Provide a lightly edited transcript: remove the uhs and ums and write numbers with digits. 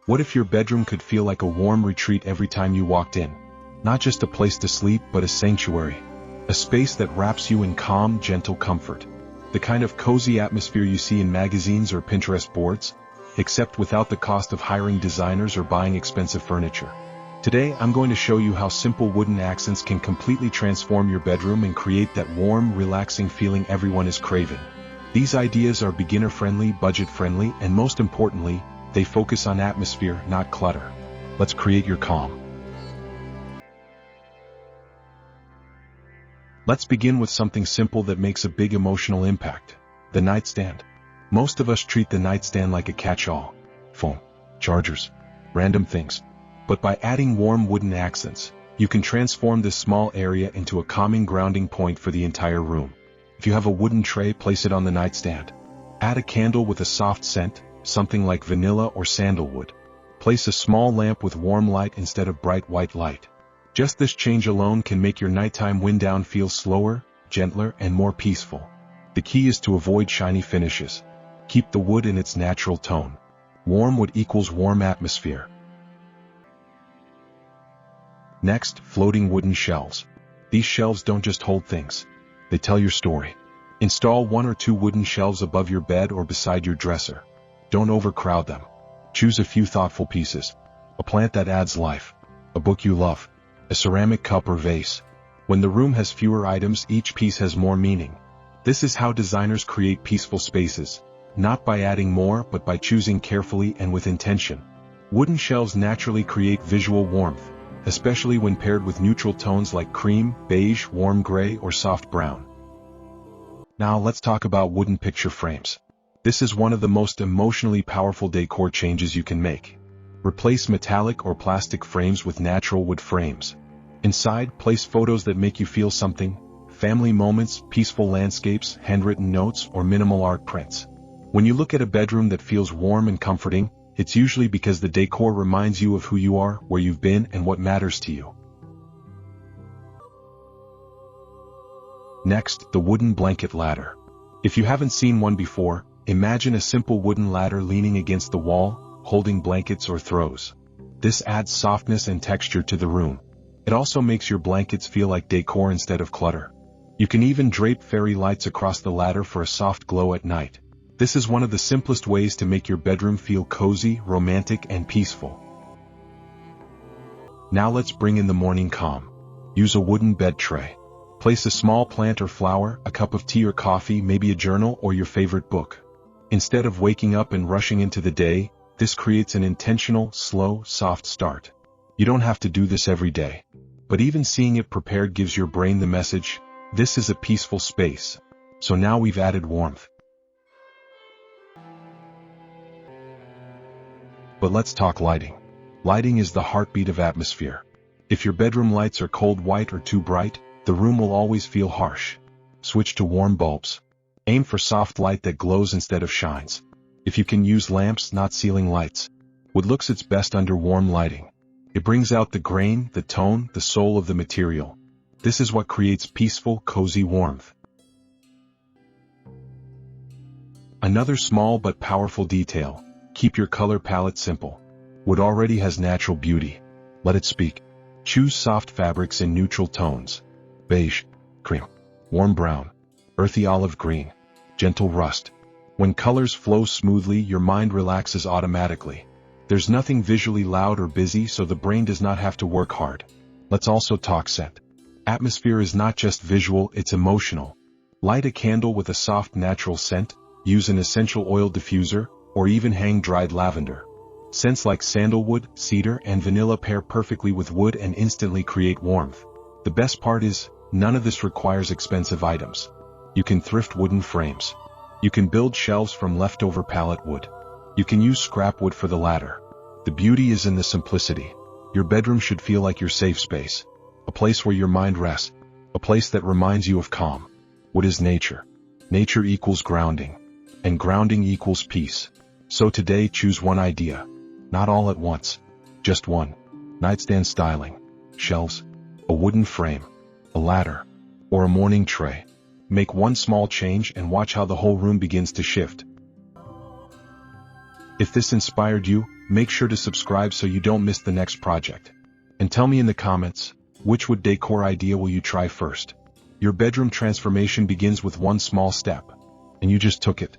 What if your bedroom could feel like a warm retreat every time you walked in? Not just a place to sleep, but a sanctuary. A space that wraps you in calm, gentle comfort. The kind of cozy atmosphere you see in magazines or Pinterest boards, except without the cost of hiring designers or buying expensive furniture. Today, I'm going to show you how simple wooden accents can completely transform your bedroom and create that warm, relaxing feeling everyone is craving. These ideas are beginner-friendly, budget-friendly, and most importantly, they focus on atmosphere, not clutter. Let's create your calm. Let's begin with something simple that makes a big emotional impact. The nightstand. Most of us treat the nightstand like a catch-all. Phone, chargers, random things. But by adding warm wooden accents, you can transform this small area into a calming grounding point for the entire room. If you have a wooden tray, place it on the nightstand. Add a candle with a soft scent, something like vanilla or sandalwood. Place a small lamp with warm light instead of bright white light. Just this change alone can make your nighttime wind down feel slower, gentler, and more peaceful. The key is to avoid shiny finishes. Keep the wood in its natural tone. Warm wood equals warm atmosphere. Next, floating wooden shelves. These shelves don't just hold things. They tell your story. Install 1 or 2 wooden shelves above your bed or beside your dresser. Don't overcrowd them. Choose a few thoughtful pieces. A plant that adds life. A book you love. A ceramic cup or vase. When the room has fewer items, each piece has more meaning. This is how designers create peaceful spaces. Not by adding more, but by choosing carefully and with intention. Wooden shelves naturally create visual warmth, especially when paired with neutral tones like cream, beige, warm gray, or soft brown. Now let's talk about wooden picture frames. This is one of the most emotionally powerful decor changes you can make. Replace metallic or plastic frames with natural wood frames. Inside, place photos that make you feel something, family moments, peaceful landscapes, handwritten notes, or minimal art prints. When you look at a bedroom that feels warm and comforting, it's usually because the decor reminds you of who you are, where you've been, and what matters to you. Next, the wooden blanket ladder. If you haven't seen one before, imagine a simple wooden ladder leaning against the wall, holding blankets or throws. This adds softness and texture to the room. It also makes your blankets feel like decor instead of clutter. You can even drape fairy lights across the ladder for a soft glow at night. This is one of the simplest ways to make your bedroom feel cozy, romantic, and peaceful. Now let's bring in the morning calm. Use a wooden bed tray. Place a small plant or flower, a cup of tea or coffee, maybe a journal or your favorite book. Instead of waking up and rushing into the day, this creates an intentional, slow, soft start. You don't have to do this every day. But even seeing it prepared gives your brain the message, this is a peaceful space. So now we've added warmth. But let's talk lighting. Lighting is the heartbeat of atmosphere. If your bedroom lights are cold white or too bright, the room will always feel harsh. Switch to warm bulbs. Aim for soft light that glows instead of shines. If you can use lamps, not ceiling lights. Wood looks its best under warm lighting. It brings out the grain, the tone, the soul of the material. This is what creates peaceful, cozy warmth. Another small but powerful detail. Keep your color palette simple. Wood already has natural beauty. Let it speak. Choose soft fabrics in neutral tones. Beige, cream, warm brown, earthy olive green, gentle rust. When colors flow smoothly, your mind relaxes automatically. There's nothing visually loud or busy, so the brain does not have to work hard. Let's also talk scent. Atmosphere is not just visual, it's emotional. Light a candle with a soft natural scent, use an essential oil diffuser, or even hang dried lavender. Scents like sandalwood, cedar, and vanilla pair perfectly with wood and instantly create warmth. The best part is, none of this requires expensive items. You can thrift wooden frames. You can build shelves from leftover pallet wood. You can use scrap wood for the ladder. The beauty is in the simplicity. Your bedroom should feel like your safe space. A place where your mind rests. A place that reminds you of calm. What is nature? Nature equals grounding. And grounding equals peace. So today choose one idea. Not all at once. Just one. Nightstand styling. Shelves. A wooden frame. A ladder. Or a morning tray. Make one small change and watch how the whole room begins to shift. If this inspired you, Make sure to subscribe so you don't miss the next project. And tell me in the comments, which wood decor idea will you try first? Your bedroom transformation begins with one small step, and you just took it.